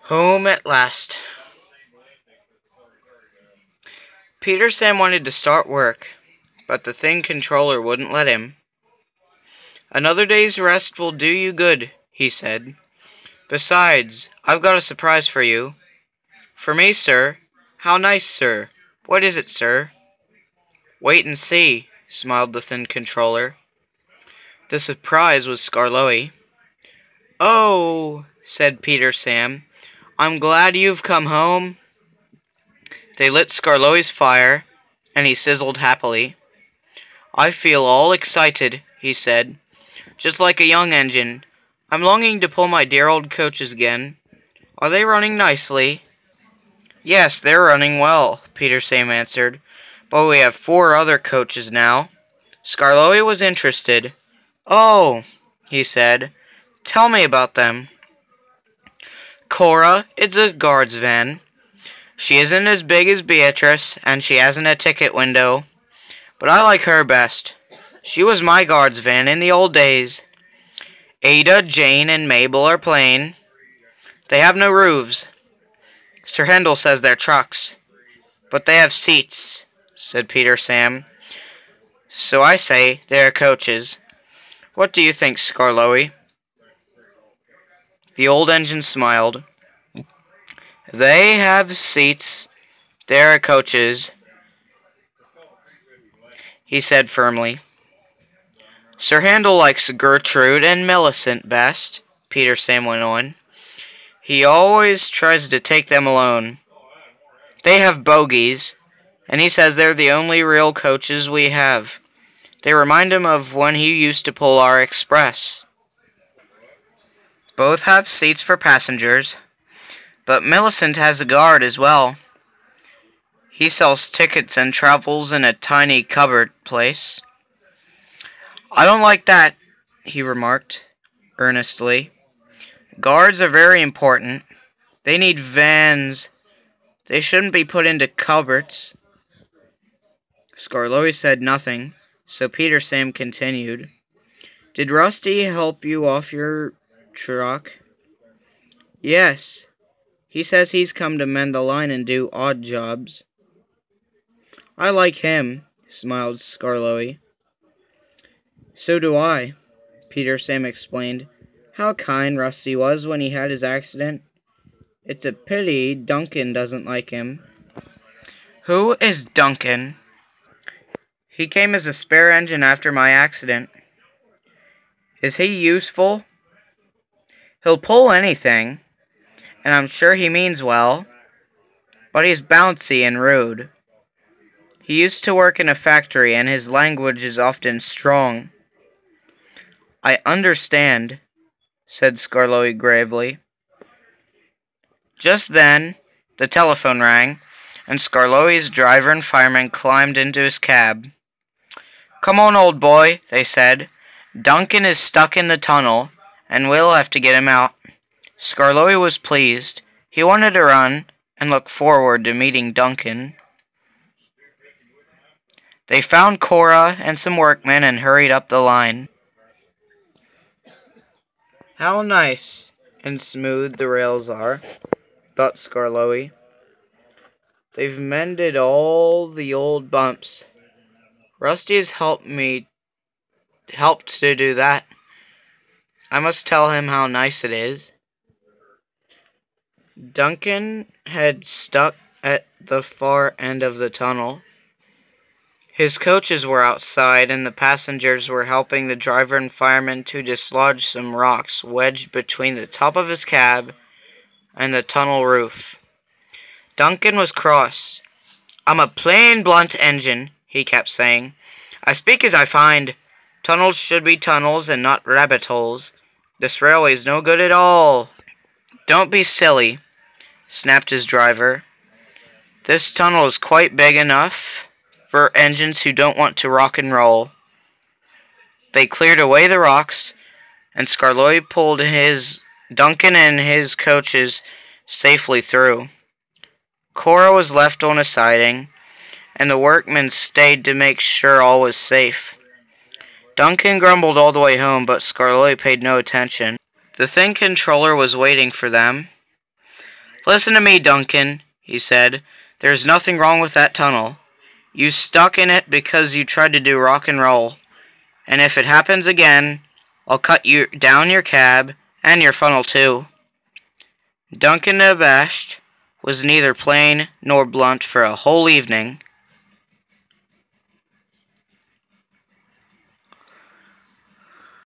Home at last. Peter Sam wanted to start work, but the thing controller wouldn't let him. "Another day's rest will do you good," he said. "Besides, I've got a surprise for you." "For me, sir? How nice, sir. What is it, sir?" "Wait and see," smiled the thin controller. The surprise was Skarloey. "Oh," said Peter Sam, "I'm glad you've come home." They lit Skarloey's fire, and he sizzled happily. "I feel all excited," he said, "just like a young engine. I'm longing to pull my dear old coaches again. Are they running nicely?" "Yes, they're running well," Peter Sam answered, "but we have 4 other coaches now." Skarloey was interested. "Oh," he said, "tell me about them." "Cora is a guard's van. She isn't as big as Beatrice, and she hasn't a ticket window, but I like her best. She was my guard's van in the old days. Ada, Jane, and Mabel are plain. They have no roofs. Sir Handel says they're trucks, but they have seats," said Peter Sam. "So I say they are coaches. What do you think, Skarloey?" The old engine smiled. "They have seats. They're coaches," he said firmly. "Sir Handel likes Gertrude and Millicent best," Peter Sam went on. "He always tries to take them alone. They have bogies, and he says they're the only real coaches we have. They remind him of when he used to pull our express. Both have seats for passengers, but Millicent has a guard as well. He sells tickets and travels in a tiny cupboard place." "I don't like that," he remarked earnestly. "Guards are very important. They need vans. They shouldn't be put into cupboards." Skarloey said nothing, so Peter Sam continued. "Did Rusty help you off your truck?" "Yes. He says he's come to mend the line and do odd jobs." "I like him," smiled Skarloey. "So do I," Peter Sam explained. "How kind Rusty was when he had his accident. It's a pity Duncan doesn't like him." "Who is Duncan?" "He came as a spare engine after my accident." "Is he useful?" "He'll pull anything, and I'm sure he means well, but he's bouncy and rude. He used to work in a factory, and his language is often strong." "I understand," said Skarloey gravely. Just then, the telephone rang, and Skarloey's driver and fireman climbed into his cab. "Come on, old boy," they said. "Duncan is stuck in the tunnel, and we'll have to get him out." Skarloey was pleased. He wanted to run and look forward to meeting Duncan. They found Cora and some workmen and hurried up the line. "How nice and smooth the rails are," thought Skarloey. "They've mended all the old bumps. Rusty has helped to do that. I must tell him how nice it is." Duncan had stuck at the far end of the tunnel. His coaches were outside, and the passengers were helping the driver and fireman to dislodge some rocks wedged between the top of his cab and the tunnel roof. Duncan was cross. "I'm a plain, blunt engine," he kept saying. "I speak as I find. Tunnels should be tunnels and not rabbit holes. This railway's no good at all." "Don't be silly," snapped his driver. "This tunnel is quite big enough for engines who don't want to rock and roll." They cleared away the rocks, and Skarloey pulled Duncan and his coaches safely through. Cora was left on a siding, and the workmen stayed to make sure all was safe. Duncan grumbled all the way home, but Skarloey paid no attention. The thin controller was waiting for them. "Listen to me, Duncan," he said. "There's nothing wrong with that tunnel. You stuck in it because you tried to do rock and roll. And if it happens again, I'll cut you down your cab, and your funnel too." Duncan, abashed, was neither plain nor blunt for a whole evening.